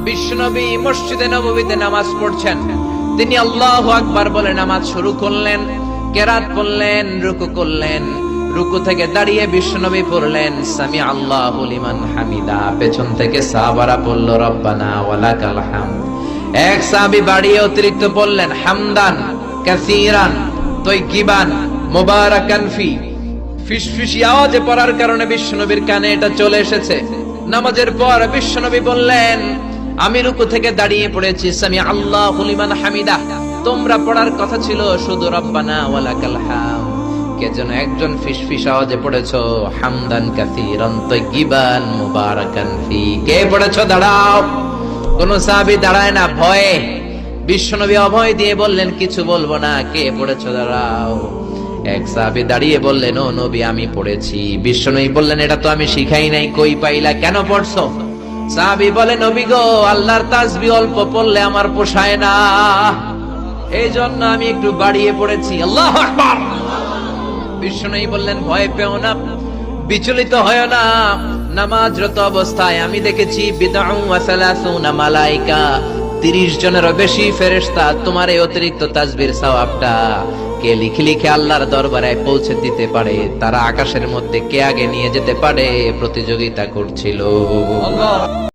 বিশ্বনবী মসজিদে নববীতে নামাজ পড়ছেন, তিনি আল্লাহু আকবার বলে নামাজ শুরু করলেন, কেরাত পড়লেন, রুকু করলেন, রুকু থেকে দাঁড়িয়ে বিশ্বনবী পড়লেন সামি আল্লাহু লিমান হামিদা, পেছন থেকে সাহাবারা পড়ল রব্বানা ওয়ালাকাল হামদ। এক সাহাবী বাড়িয়ে অতিরিক্ত পড়লেন হামদান কাসীরান তাইয়িবান মুবারাকান ফি, ফিসফিসি আওয়াজে পড়ার কারণে বিশ্বনবীর কানে এটা চলে এসেছে। নামাজের পর বিশ্বনবী বললেন আমি রুকু থেকে দাঁড়িয়ে পড়েছি সামি আল্লাহু লিমান হামিদা, তোমরা পড়ার কথা ছিল শুধু রব্বানা ওয়ালাকাল হামদ, কে যেন একজন ফিসফিস আওয়াজে পড়েছো হামদান কাসীরান তাইয়িবান মুবারাকান ফি। কে পড়েছো? দাঁড়াও। কোন সাহাবী দাঁড়ায় না ভয়ে। বিশ্বনবী অভয় দিয়ে বললেন কিছু বলবো না, কে পড়েছো? দাঁড়াও। এক সাহাবী দাঁড়িয়ে বললেন ও নবী আমি পড়েছি। বিশ্বনবী বললেন এটা তো আমি শিখাই নাই, কই পাইলা, কেন পড়ছো? সাহাবী বলে নবী গো, আল্লাহর তাসবিহ অল্প পড়লে আমার পোষায় না, এই জন্য আমি একটু বাড়িয়ে পড়েছি। আল্লাহু আকবার। বিশ্বনবী বললেন ভয় পেও না, বিচলিত হয় না, নামাজরত অবস্থায় আমি দেখেছি বিদআউ ওয়া সালাসুনা মালায়েকা, 30 জনেরও বেশি ফেরেশতা তোমার এই অতিরিক্ত তাসবিহর সওয়াবটা কে লিখে লিখে আল্লাহর দরবারে পৌঁছে দিতে পারে, তারা আকাশের মধ্যে কে আগে নিয়ে যেতে পারে প্রতিযোগিতা করছিল।